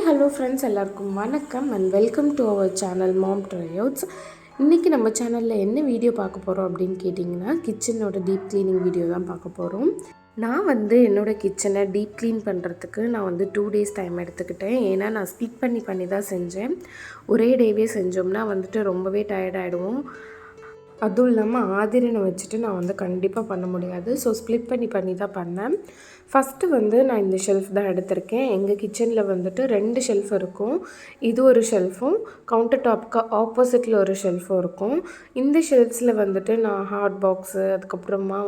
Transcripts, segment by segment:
Hi hello friends, எல்லாருக்கும் வணக்கம் and welcome to our channel mom tryouts. இன்றைக்கி நம்ம சேனலில் என்ன வீடியோ பார்க்க போகிறோம் அப்படின்னு கேட்டிங்கன்னா, கிச்சனோட டீப் க்ளீனிங் வீடியோ தான் பார்க்க போகிறோம். நான் என்னோடய கிச்சனை டீப் க்ளீன் பண்ணுறதுக்கு நான் 2 days டைம் எடுத்துக்கிட்டேன். ஏன்னா நான் ஸ்ப்ளிட் பண்ணி தான் செஞ்சேன். ஒரே டேவே செஞ்சோம்னா ரொம்பவே டயர்டாகிடுவோம். அதுவும் இல்லாமல் ஆதிரனை வச்சுட்டு நான் கண்டிப்பாக பண்ண முடியாது. ஸோ ஸ்ப்ளிட் பண்ணி தான் பண்ணேன். ஃபஸ்ட்டு நான் இந்த ஷெல்ஃப் தான் எடுத்திருக்கேன். எங்கள் கிச்சனில் 2 ஷெல்ஃப் இருக்கும். இது ஒரு ஷெல்ஃபும் கவுண்டர் டாப்க்கு ஆப்போசிட்டில் ஒரு ஷெல்ஃபும் இருக்கும். இந்த ஷெல்ஃப்ஸில் நான் ஹாட் பாக்ஸு, அதுக்கப்புறமா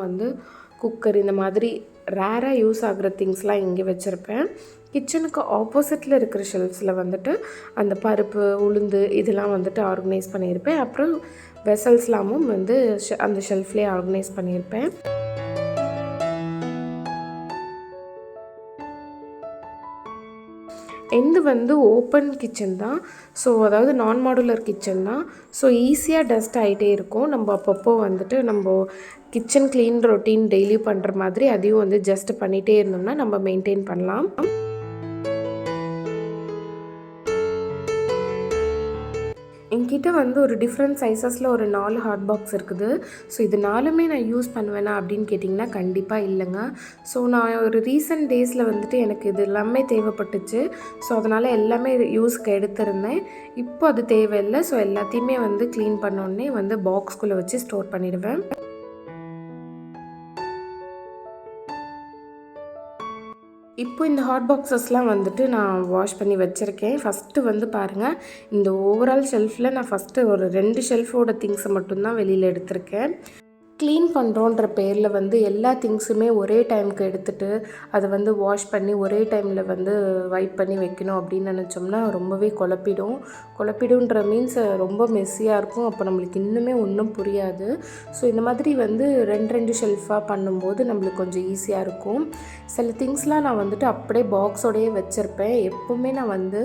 குக்கர், இந்த மாதிரி ரேராக யூஸ் ஆகிற திங்ஸ்லாம் இங்கே வச்சுருப்பேன். கிச்சனுக்கு ஆப்போசிட்டில் இருக்கிற ஷெல்ஃப்ஸில் அந்த பருப்பு, உளுந்து இதெல்லாம் ஆர்கனைஸ் பண்ணியிருப்பேன். அப்புறம் வெசல்ஸ்லாமும் அந்த ஷெல்ஃப்லேயே ஆர்கனைஸ் பண்ணியிருப்பேன். எந்து ஓப்பன் கிச்சன் தான். ஸோ அதாவது நான்மாடுலர் கிச்சன் தான். ஸோ ஈஸியாக டஸ்ட் ஆகிட்டே இருக்கும். நம்ம அப்பப்போ நம்ம கிச்சன் க்ளீன் ரொட்டீன் டெய்லி பண்ணுற மாதிரி அதையும் ஜஸ்ட் பண்ணிகிட்டே இருந்தோம்னா நம்ம மெயின்டைன் பண்ணலாம். என்கிட்ட ஒரு டிஃப்ரெண்ட் சைஸஸில் ஒரு 4 ஹாட் பாக்ஸ் இருக்குது. ஸோ இது 4மே நான் யூஸ் பண்ணுவேனா அப்படின்னு கேட்டிங்கன்னா கண்டிப்பாக இல்லைங்க. ஸோ நான் ஒரு ரீசெண்ட் டேஸில் எனக்கு இது எல்லாமே தேவைப்பட்டுச்சு. ஸோ அதனால் எல்லாமே யூஸ்க்கு எடுத்திருந்தேன். இப்போ அது தேவையில்லை. ஸோ எல்லாத்தையுமே க்ளீன் பண்ணோடனே பாக்ஸ்குள்ளே வச்சு ஸ்டோர் பண்ணிடுவேன். இப்போ இந்த ஹாட் பாக்ஸஸ்லாம் நான் வாஷ் பண்ணி வச்சுருக்கேன். ஃபஸ்ட்டு பாருங்கள், இந்த ஓவரால் ஷெல்ஃபில் நான் ஃபஸ்ட்டு ஒரு 2 ஷெல்ஃபோட திங்ஸை மட்டும்தான் வெளியில் எடுத்திருக்கேன். க்ளீன் பண்ணுறோன்ற பேரில் எல்லா திங்ஸுமே ஒரே டைமுக்கு எடுத்துகிட்டு அதை வாஷ் பண்ணி ஒரே டைமில் வைப் பண்ணி வைக்கணும் அப்படின்னு நினச்சோம்னா ரொம்பவே குழப்பிடுன்ற மீன்ஸ் ரொம்ப மெஸ்ஸியாக இருக்கும். அப்போ நம்மளுக்கு இன்னுமே ஒன்றும் புரியாது. ஸோ இந்த மாதிரி 2 ஷெல்ஃபாக பண்ணும்போது நம்மளுக்கு கொஞ்சம் ஈஸியாக இருக்கும். சில திங்ஸ்லாம் நான் அப்படியே பாக்ஸோடையே வச்சுருப்பேன். எப்போவுமே நான்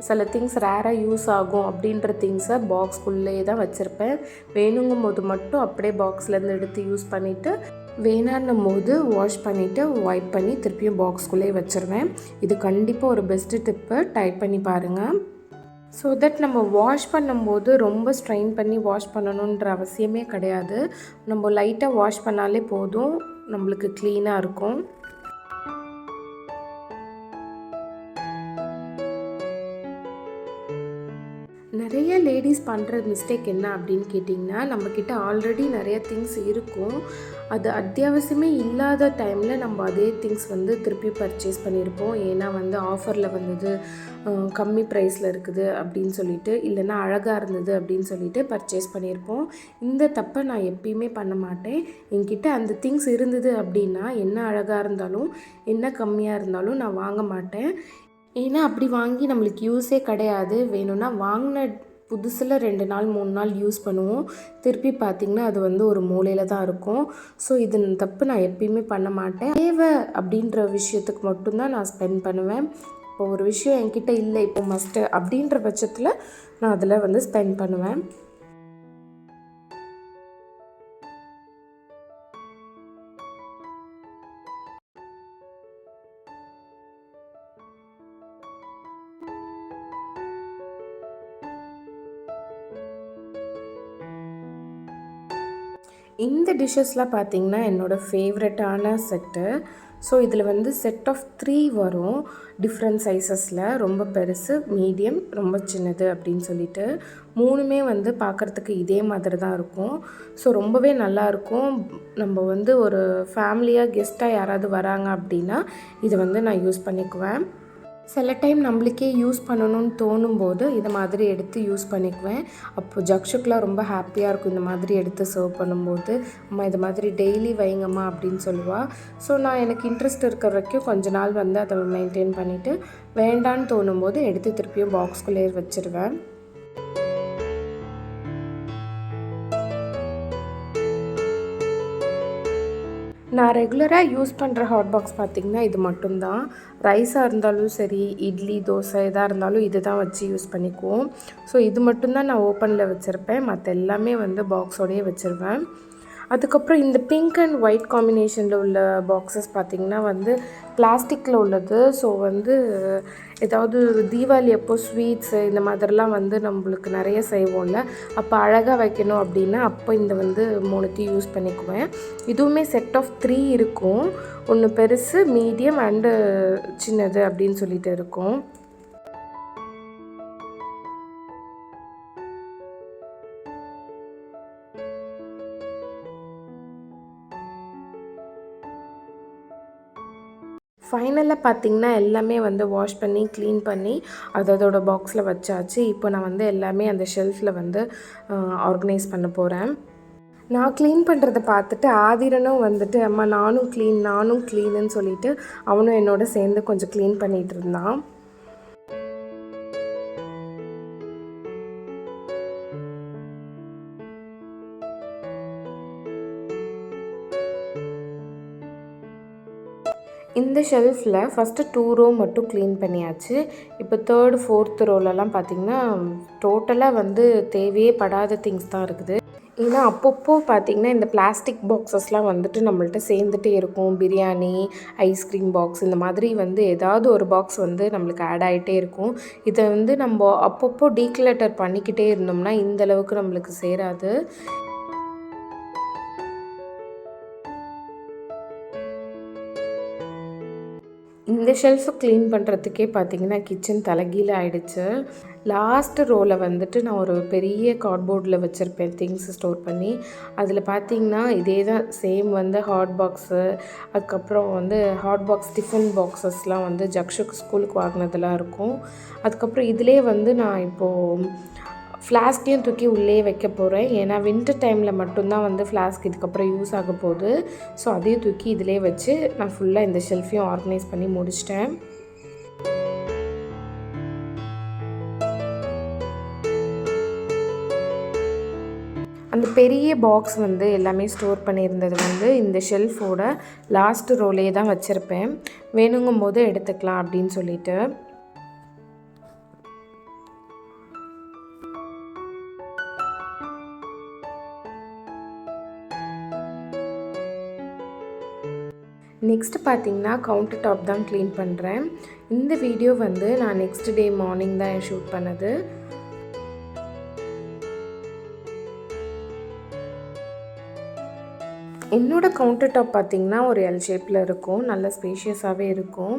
சில திங்ஸ் ரேராக யூஸ் ஆகும் அப்படின்ற திங்ஸை பாக்ஸ்குள்ளேயே தான் வச்சுருப்பேன். வேணுங்கும் போது மட்டும் அப்படியே பாக்ஸ்லேருந்து எடுத்து யூஸ் பண்ணிவிட்டு, வேணான்னும் போது வாஷ் பண்ணிவிட்டு வைப் பண்ணி திருப்பியும் பாக்ஸ்குள்ளேயே வச்சுருவேன். இது கண்டிப்பாக ஒரு பெஸ்ட்டு டிப்பு. ட்ரை பண்ணி பாருங்கள். ஸோ தட் நம்ம வாஷ் பண்ணும்போது ரொம்ப ஸ்ட்ரெயின் பண்ணி வாஷ் பண்ணணுன்ற அவசியமே கிடையாது. நம்ம லைட்டாக வாஷ் பண்ணாலே போதும், நம்மளுக்கு க்ளீனாக இருக்கும். நிறைய லேடிஸ் பண்ணுற மிஸ்டேக் என்ன அப்படின்னு கேட்டிங்கன்னா, நம்மக்கிட்ட ஆல்ரெடி நிறைய திங்ஸ் இருக்கும். அது அத்தியாவசியமே இல்லாத டைமில் நம்ம அதே திங்ஸ் திருப்பி பர்ச்சேஸ் பண்ணியிருப்போம். ஏன்னா ஆஃபரில் கம்மி ப்ரைஸில் இருக்குது அப்படின்னு சொல்லிட்டு, இல்லைன்னா அழகாக இருந்தது அப்படின்னு சொல்லிட்டு பர்ச்சேஸ் பண்ணியிருப்போம். இந்த தப்பை நான் எப்பயுமே பண்ண மாட்டேன். என்கிட்ட அந்த திங்ஸ் இருந்தது அப்படின்னா, என்ன அழகாக இருந்தாலும் என்ன கம்மியாக இருந்தாலும் நான் வாங்க மாட்டேன். ஏன்னா அப்படி வாங்கி நம்மளுக்கு யூஸே கிடையாது. வேணும்னா வாங்கின புதுசில் 2 நாள் 3 நாள் யூஸ் பண்ணுவோம். திருப்பி பார்த்திங்கன்னா அது ஒரு மூலையில் தான் இருக்கும். ஸோ இது தப்பு நான் எப்பயுமே பண்ண மாட்டேன். தேவை அப்படின்ற விஷயத்துக்கு மட்டும்தான் நான் ஸ்பெண்ட் பண்ணுவேன். இப்போ ஒரு விஷயம் என்கிட்ட இல்லை, இப்போ மஸ்ட்டு அப்படின்ற பட்சத்தில் நான் அதில் ஸ்பெண்ட் பண்ணுவேன். இந்த டிஷ்ஷஸ்லாம் பார்த்திங்கன்னா என்னோடய ஃபேவரட்டான செட்டு. ஸோ இதில் செட் ஆஃப் 3 வரும் டிஃப்ரெண்ட் சைஸஸில். ரொம்ப பெருசு, மீடியம், ரொம்ப சின்னது அப்படின்னு சொல்லிட்டு 3மே பார்க்குறதுக்கு இதே மாதிரி தான் இருக்கும். ஸோ ரொம்பவே நல்லாயிருக்கும். நம்ம ஒரு ஃபேமிலியாக கெஸ்ட்டாக யாராவது வராங்க அப்படின்னா இதை நான் யூஸ் பண்ணிக்குவேன். சில டைம் நம்மளுக்கே யூஸ் பண்ணணும்னு தோணும்போது இதை மாதிரி எடுத்து யூஸ் பண்ணிக்குவேன். அப்போது ஜக்ஷுக்கெலாம் ரொம்ப ஹாப்பியாக இருக்கும் இந்த மாதிரி எடுத்து சர்வ் பண்ணும்போது. அம்மா இது மாதிரி டெய்லி வைங்கம்மா அப்படின்னு சொல்லுவாள். ஸோ நான் எனக்கு இன்ட்ரெஸ்ட் இருக்கிற வரைக்கும் கொஞ்ச நாள் அதை மெயின்டைன் பண்ணிவிட்டு, வேண்டான்னு தோணும்போது எடுத்து திருப்பியும் பாக்ஸ்குள்ளே வச்சுருவேன். நான் ரெகுலராக யூஸ் பண்ணுற ஹாட் பாக்ஸ் பார்த்திங்கன்னா இது மட்டும்தான். ரைஸாக இருந்தாலும் சரி, இட்லி, தோசை எதாக இருந்தாலும் இது தான் வச்சு யூஸ் பண்ணிக்குவோம். ஸோ இது மட்டும்தான் நான் ஓப்பனில் வச்சுருப்பேன். மற்ற எல்லாமே பாக்ஸோடையே வச்சுருவேன். அதுக்கப்புறம் இந்த பிங்க் அண்ட் ஒயிட் காம்பினேஷனில் உள்ள பாக்ஸஸ் பார்த்திங்கன்னா வந்து பிளாஸ்டிக்கில் உள்ளது. ஸோ வந்து ஏதாவது தீபாவளி அப்போ ஸ்வீட்ஸு இந்த மாதிரிலாம் வந்து நம்மளுக்கு நிறைய செய்வோம்ல, அப்போ அழகாக வைக்கணும் அப்படின்னா அப்போ இந்த வந்து 3த்தையும் யூஸ் பண்ணிக்குவேன். இதுவுமே செட் ஆஃப் 3 இருக்கும். ஒன்று பெருசு, மீடியம் அண்டு சின்னது அப்படின்னு சொல்லிட்டு இருக்கும். ஃபைனலாக பார்த்திங்கன்னா எல்லாமே வந்து வாஷ் பண்ணி க்ளீன் பண்ணி அதோட பாக்ஸில் வச்சாச்சு. இப்போ நான் வந்து எல்லாமே அந்த ஷெல்ஃபில் வந்து ஆர்கனைஸ் பண்ண போகிறேன். நான் க்ளீன் பண்ணுறதை பார்த்துட்டு ஆதிரனும் வந்துட்டு அம்மா நானும் க்ளீனுன்னு சொல்லிவிட்டு அவனும் என்னோட சேர்ந்து கொஞ்சம் க்ளீன் பண்ணிகிட்டு இருந்தான். இந்த ஷெல்ஃபில் ஃபஸ்ட்டு 2 ரோ மட்டும் க்ளீன் பண்ணியாச்சு. இப்போ 3rd 4th ரோலெல்லாம் பார்த்திங்கன்னா டோட்டலாக வந்து தேவையே படாத திங்ஸ் தான் இருக்குது. ஏன்னா அப்பப்போ பார்த்திங்கன்னா இந்த பிளாஸ்டிக் பாக்ஸஸ்லாம் வந்துட்டு நம்மள்ட்ட சேர்ந்துட்டே இருக்கும். பிரியாணி, ஐஸ்கிரீம் பாக்ஸ் இந்த மாதிரி வந்து ஏதாவது ஒரு பாக்ஸ் வந்து நம்மளுக்கு ஆட் ஆகிட்டே இருக்கும். இதை வந்து நம்ம அப்பப்போ டீக்ளட்டர் பண்ணிக்கிட்டே இருந்தோம்னா இந்தளவுக்கு நம்மளுக்கு சேராது. இந்த ஷெல்ஃபை க்ளீன் பண்ணுறதுக்கே பார்த்திங்கன்னா கிச்சன் தலைகீழ ஆகிடுச்சு. லாஸ்ட்டு ரோவில் வந்துட்டு நான் ஒரு பெரிய கார்ட்போர்டில் வச்சுருப்பேன் திங்ஸ் ஸ்டோர் பண்ணி. அதில் பார்த்திங்கன்னா இதே தான் சேம் வந்து ஹாட் பாக்ஸு, அதுக்கப்புறம் வந்து ஹாட் பாக்ஸ் டிஃபன் பாக்ஸஸ்லாம் வந்து ஜக்ஷுக்கு ஸ்கூலுக்கு வாங்கினதெல்லாம் இருக்கும். அதுக்கப்புறம் இதிலே வந்து நான் இப்போது ஃப்ளாஸ்கையும் தூக்கி உள்ளே வைக்க போகிறேன். ஏன்னா வின்டர் டைமில் மட்டும்தான் வந்து ஃப்ளாஸ்க் இதுக்கப்புறம் யூஸ் ஆக போகுது. ஸோ அதையும் தூக்கி இதிலே வச்சு நான் ஃபுல்லாக இந்த ஷெல்ஃபையும் ஆர்கனைஸ் பண்ணி முடிச்சிட்டேன். அந்த பெரிய பாக்ஸ் வந்து எல்லாமே ஸ்டோர் பண்ணியிருந்தது வந்து இந்த ஷெல்ஃபோட லாஸ்ட் ரோலே தான் வச்சுருப்பேன். வேணுங்கும் போது எடுத்துக்கலாம் அப்படின்னு சொல்லிட்டு. நெக்ஸ்ட்டு பார்த்திங்கன்னா கவுண்டர் டாப் தான் க்ளீன் பண்ணுறேன். இந்த வீடியோ வந்து நான் நெக்ஸ்ட் டே மார்னிங் தான் ஷூட் பண்ணது. என்னோடய கவுண்டர் டாப் பார்த்திங்கன்னா ஒரு எல் ஷேப்பில் இருக்கும். நல்ல ஸ்பேஷியஸாகவே இருக்கும்.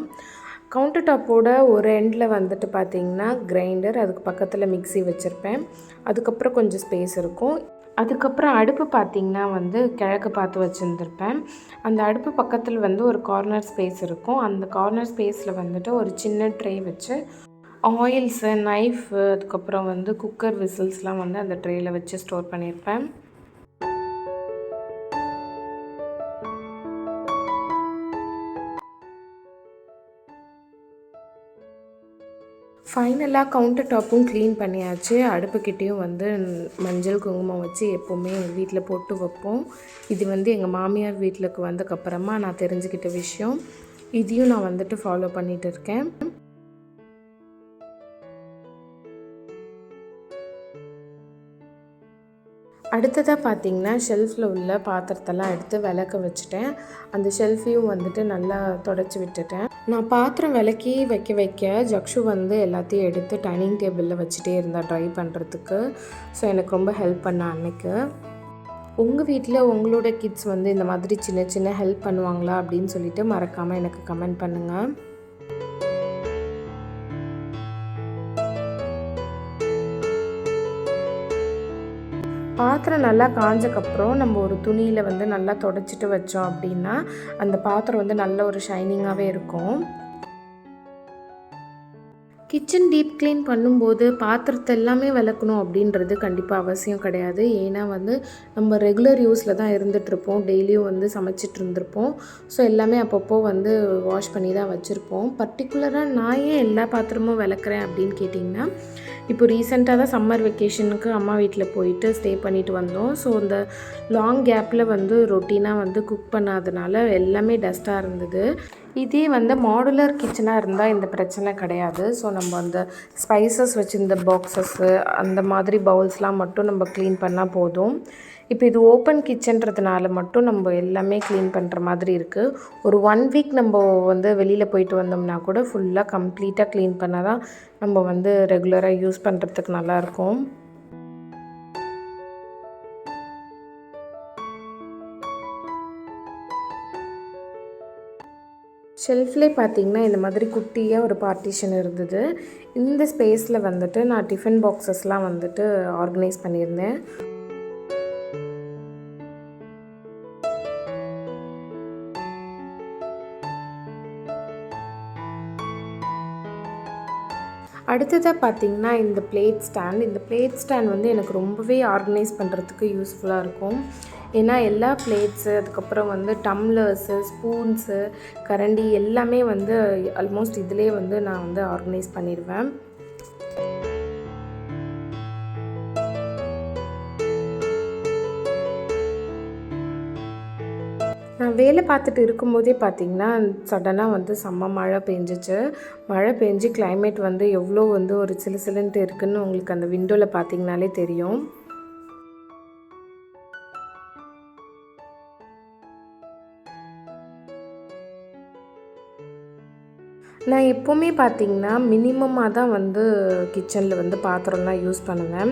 கவுண்டர் டாப்போட ஒரு எண்டில் வந்துட்டு பார்த்திங்கன்னா கிரைண்டர், அதுக்கு பக்கத்தில் மிக்ஸி வச்சுருப்பேன். அதுக்கப்புறம் கொஞ்சம் ஸ்பேஸ் இருக்கும். அதுக்கப்புறம் அடுப்பு பார்த்திங்கன்னா வந்து கிழக்கு பார்த்து வச்சுருந்துருப்பேன். அந்த அடுப்பு பக்கத்தில் வந்து ஒரு கார்னர் ஸ்பேஸ் இருக்கும். அந்த கார்னர் ஸ்பேஸில் வந்துட்டு ஒரு சின்ன ட்ரே வச்சு ஆயில்ஸு, நைஃபு, அதுக்கப்புறம் வந்து குக்கர் விசில்ஸ்லாம் வந்து அந்த ட்ரேயில் வச்சு ஸ்டோர் பண்ணியிருப்பேன். ஃபைனலாக கவுண்டர் டாப்பும் க்ளீன் பண்ணியாச்சு. அடுப்புக்கிட்டேயும் வந்து மஞ்சள் குங்குமம் வச்சு எப்போவுமே வீட்டில் போட்டு வைப்போம். இது வந்து எங்கள் மாமியார் வீட்டுக்கு வந்ததுக்கப்புறமா நான் தெரிஞ்சுக்கிட்ட விஷயம். இதையும் நான் வந்துட்டு ஃபாலோ பண்ணிகிட்டு இருக்கேன். அடுத்ததாக பார்த்திங்கன்னா ஷெல்ஃபில் உள்ள பாத்திரத்தெல்லாம் எடுத்து விளக்க வச்சுட்டேன். அந்த ஷெல்ஃபையும் வந்துட்டு நல்லா தொடச்சி விட்டுட்டேன். நான் பாத்திரம் விளக்கி வைக்க ஜக்ஷு வந்து எல்லாத்தையும் எடுத்து டைனிங் டேபிளில் வச்சுட்டே இருந்தால் ட்ரை பண்ணுறதுக்கு. ஸோ எனக்கு ரொம்ப ஹெல்ப் பண்ண அன்னைக்கு. உங்கள் வீட்டில் உங்களோட கிட்ஸ் வந்து இந்த மாதிரி சின்ன சின்ன ஹெல்ப் பண்ணுவாங்களா அப்படின்னு சொல்லிட்டு மறக்காமல் எனக்கு கமெண்ட் பண்ணுங்கள். பாத்திரம் நல்லா காஞ்சக்கப்புறம் நம்ம ஒரு துணியில் வந்து நல்லா தொடச்சிட்டு வச்சோம் அப்படின்னா அந்த பாத்திரம் வந்து நல்ல ஒரு ஷைனிங்காகவே இருக்கும். கிச்சன் டீப் க்ளீன் பண்ணும்போது பாத்திரத்தை எல்லாமே விளக்கணும் அப்படின்றது கண்டிப்பாக அவசியம் கிடையாது. ஏன்னா வந்து நம்ம ரெகுலர் யூஸில் தான் இருந்துகிட்ருப்போம், டெய்லியும் வந்து சமைச்சிட்டு இருந்திருப்போம். ஸோ எல்லாமே அப்பப்போ வந்து வாஷ் பண்ணி தான் வச்சுருப்போம். பர்டிகுலராக நான் ஏன் எல்லா பாத்திரமும் விளக்குறேன் அப்படின்னு கேட்டிங்கன்னா, இப்போ ரீசெண்டாக தான் சம்மர் வெக்கேஷனுக்கு அம்மா வீட்டில் போயிட்டு ஸ்டே பண்ணிவிட்டு வந்தோம். ஸோ இந்த லாங் கேப்பில் வந்து ரொட்டீனாக வந்து குக் பண்ணாதனால எல்லாமே டஸ்ட்டாக இருந்தது. இதே வந்து மாடுலர் கிச்சனாக இருந்தால் இந்த பிரச்சனை கிடையாது. ஸோ நம்ம அந்த ஸ்பைசஸ் வச்சுருந்த பாக்ஸஸ்ஸு அந்த மாதிரி பவுல்ஸ்லாம் மட்டும் நம்ம க்ளீன் பண்ணால் போதும். இப்போ இது ஓப்பன் கிச்சன்றதுனால மட்டும் நம்ம எல்லாமே க்ளீன் பண்ணுற மாதிரி இருக்குது. ஒரு 1 வீக் நம்ம வந்து வெளியில் போயிட்டு வந்தோம்னா கூட ஃபுல்லாக கம்ப்ளீட்டாக க்ளீன் பண்ணால் தான் நம்ம வந்து ரெகுலராக யூஸ் பண்ணுறதுக்கு நல்லாயிருக்கும். ஷெல்ஃப்லேயே பார்த்திங்கன்னா இந்த மாதிரி குட்டியாக ஒரு பார்ட்டிஷன் இருந்தது. இந்த ஸ்பேஸில் வந்துட்டு நான் டிஃபன் பாக்ஸஸ்லாம் வந்துட்டு ஆர்கனைஸ் பண்ணியிருந்தேன். அடுத்ததாக பார்த்திங்கன்னா இந்த பிளேட் ஸ்டாண்ட் வந்து எனக்கு ரொம்பவே ஆர்கனைஸ் பண்ணுறதுக்கு யூஸ்ஃபுல்லாக இருக்கும். ஏன்னா எல்லா பிளேட்ஸு, அதுக்கப்புறம் வந்து டம்ளர்ஸு, ஸ்பூன்ஸு, கரண்டி எல்லாமே வந்து ஆல்மோஸ்ட் இதிலே வந்து நான் வந்து ஆர்கனைஸ் பண்ணிடுவேன். நான் வேலை பார்த்துட்டு இருக்கும்போதே பார்த்திங்கன்னா சடனாக வந்து செம்ம மழை பெஞ்சிச்சு. மழை பெஞ்சு கிளைமேட் வந்து எவ்வளோ வந்து ஒரு சிலுசிலுன்ட்டு இருக்குதுன்னு உங்களுக்கு அந்த விண்டோவில் பார்த்திங்கனாலே தெரியும். நான் எப்போவுமே பார்த்திங்கன்னா மினிமமாக தான் வந்து கிச்சனில் வந்து பாத்திரம்லாம் யூஸ் பண்ணுவேன்.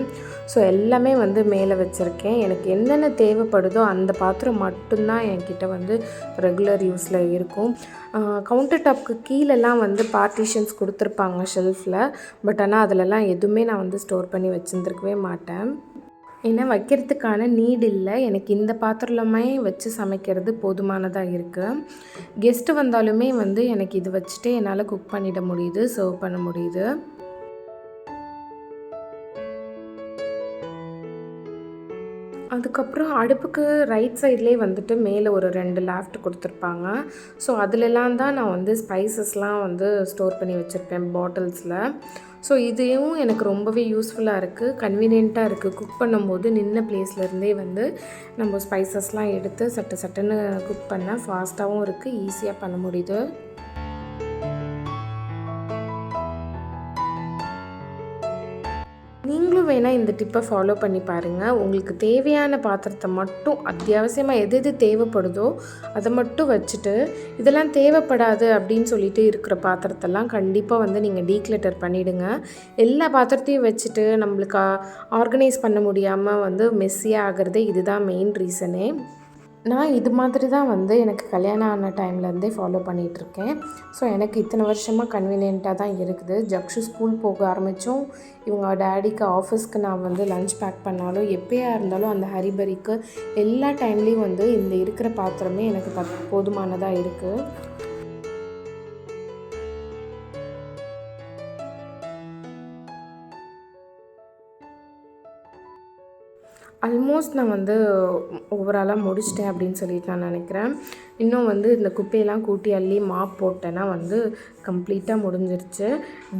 ஸோ எல்லாமே வந்து மேலே வச்சுருக்கேன். எனக்கு என்னென்ன தேவைப்படுதோ அந்த பாத்திரம் மட்டும்தான் என்கிட்ட வந்து ரெகுலர் யூஸில் இருக்கும். கவுண்டர் டாப்க்கு கீழெல்லாம் வந்து பார்ட்டிஷன்ஸ் கொடுத்துருப்பாங்க ஷெல்ஃபில். பட் ஆனால் அதிலலாம் எதுவுமே நான் வந்து ஸ்டோர் பண்ணி வச்சுருந்துருக்கவே மாட்டேன். ஏன்னா வைக்கிறதுக்கான நீட் இல்லை. எனக்கு இந்த பாத்திரமே வச்சு சமைக்கிறது போதுமானதாக இருக்குது. கெஸ்ட்டு வந்தாலுமே வந்து எனக்கு இது வச்சுட்டு என்னால் குக் பண்ணிட முடியுது, சர்வ் பண்ண முடியுது. அதுக்கப்புறம் அடுப்புக்கு ரைட் சைட்லேயே வந்துட்டு மேலே ஒரு 2 லாஃப்ட் கொடுத்துருப்பாங்க. ஸோ அதிலெல்லாம் தான் நான் வந்து ஸ்பைசஸ்லாம் வந்து ஸ்டோர் பண்ணி வச்சுருப்பேன் பாட்டில்ஸில். ஸோ இதையும் எனக்கு ரொம்பவே யூஸ்ஃபுல்லாக இருக்குது, கன்வீனியண்ட்டாக இருக்குது. குக் பண்ணும்போது நின்ன பிளேஸ்லேருந்தே வந்து நம்ம ஸ்பைசஸ்லாம் எடுத்து சட்டுன்னு குக் பண்ணால் ஃபாஸ்ட்டாகவும் இருக்குது, ஈஸியாக பண்ண முடியுது. நீங்களும் வேணால் இந்த டிப்பை ஃபாலோ பண்ணி பாருங்கள். உங்களுக்கு தேவையான பாத்திரத்தை மட்டும் அத்தியாவசியமாக எது தேவைப்படுதோ அதை மட்டும் வச்சுட்டு, இதெல்லாம் தேவைப்படாது அப்படின்னு சொல்லிட்டு இருக்கிற பாத்திரத்தெல்லாம் கண்டிப்பாக வந்து நீங்கள் டீக்ளட்டர் பண்ணிவிடுங்க. எல்லா பாத்திரத்தையும் வச்சுட்டு நம்மளுக்கு ஆர்கனைஸ் பண்ண முடியாமல் வந்து மெஸ்ஸியாக ஆகிறதே இதுதான் மெயின் ரீசனே. நான் இது மாதிரி தான் வந்து எனக்கு கல்யாணம் ஆன டைம்லேருந்தே ஃபாலோ பண்ணிகிட்ருக்கேன். ஸோ எனக்கு இத்தனை வருஷமாக கன்வீனியண்ட்டாக தான் இருக்குது. ஜக்ஷு ஸ்கூல் போக ஆரம்பித்தோம், இவங்க டேடிக்கு ஆஃபீஸ்க்கு நான் வந்து லஞ்ச் பேக் பண்ணாலும் எப்போயா இருந்தாலும் அந்த ஹரிபரிக்கு எல்லா டைம்லேயும் வந்து இந்த இருக்கிற பாத்திரமே எனக்கு போதுமானதாக இருக்குது. ஆல்மோஸ்ட் நான் வந்து ஓவராலாக முடிச்சிட்டேன் அப்படின்னு சொல்லிட்டு நான் நினைக்கிறேன். இன்னும் வந்து இந்த குப்பையெல்லாம் கூட்டி அள்ளி மாப் போட்டேன்னா வந்து கம்ப்ளீட்டாக முடிஞ்சிருச்சு.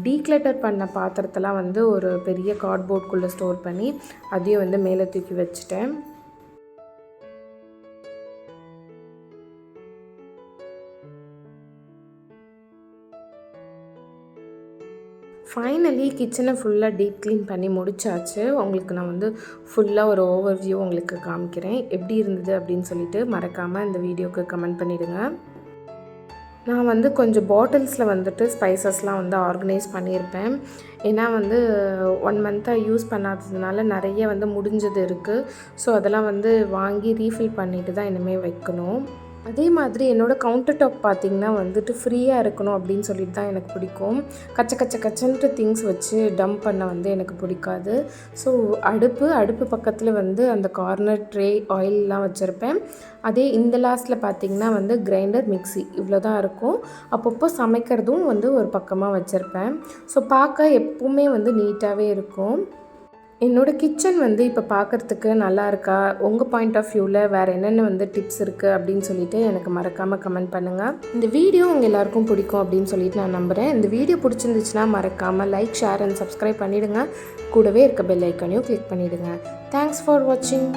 டீக்ளட்டர் பண்ண பாத்திரத்தெல்லாம் வந்து ஒரு பெரிய கார்ட்போர்டுக்குள்ளே ஸ்டோர் பண்ணி அதையும் வந்து மேலே தூக்கி வச்சுட்டேன். ஃபைனலி கிச்சனை ஃபுல்லாக டீப் க்ளீன் பண்ணி முடிச்சாச்சு. உங்களுக்கு நான் வந்து ஃபுல்லாக ஒரு ஓவர்வியூ உங்களுக்கு காமிக்கிறேன். எப்படி இருந்தது அப்படின்னு சொல்லிட்டு மறக்காமல் இந்த வீடியோவுக்கு கமெண்ட் பண்ணிவிடுங்க. நான் வந்து கொஞ்சம் பாட்டில்ஸில் வந்துட்டு ஸ்பைசஸ்லாம் வந்து ஆர்கனைஸ் பண்ணியிருப்பேன். ஏன்னா வந்து 1 மந்த்தாக யூஸ் பண்ணாததுனால நிறைய வந்து முடிஞ்சது இருக்குது. ஸோ அதெல்லாம் வந்து வாங்கி ரீஃபில் பண்ணிட்டு தான் இனிமேல் வைக்கணும். அதே மாதிரி என்னோடய கவுண்டர் டாப் பார்த்திங்கன்னா வந்துட்டு ஃப்ரீயாக இருக்கணும் அப்படின்னு சொல்லிட்டு தான் எனக்கு பிடிக்கும். கச்சன்ட்டு திங்ஸ் வச்சு டம்ப் பண்ண வந்து எனக்கு பிடிக்காது. ஸோ அடுப்பு பக்கத்தில் வந்து அந்த கார்னர் ட்ரே ஆயிலெலாம் வச்சுருப்பேன். அதே இந்த லாஸ்ட்டில் பார்த்திங்கன்னா வந்து கிரைண்டர், மிக்ஸி இவ்வளோ தான் இருக்கும். அப்பப்போ சமைக்கிறதும் வந்து ஒரு பக்கமாக வச்சுருப்பேன். ஸோ பார்க்க எப்போவுமே வந்து நீட்டாகவே இருக்கும். என்னோடய கிச்சன் வந்து இப்போ பார்க்குறதுக்கு நல்லா இருக்கா? உங்கள் பாயிண்ட் ஆஃப் வியூவில் வேறு என்னென்ன வந்து டிப்ஸ் இருக்குது அப்படின்னு சொல்லிட்டு எனக்கு மறக்காமல் கமெண்ட் பண்ணுங்கள். இந்த வீடியோ உங்கள் எல்லாருக்கும் பிடிக்கும் அப்படின்னு சொல்லிட்டு நான் நம்புகிறேன். இந்த வீடியோ பிடிச்சிருந்துச்சுன்னா மறக்காமல் லைக், ஷேர் அண்ட் சப்ஸ்கிரைப் பண்ணிவிடுங்க. கூடவே இருக்க பெல் ஐக்கானையும் கிளிக் பண்ணிவிடுங்க. தேங்க்ஸ் ஃபார் வாட்சிங்.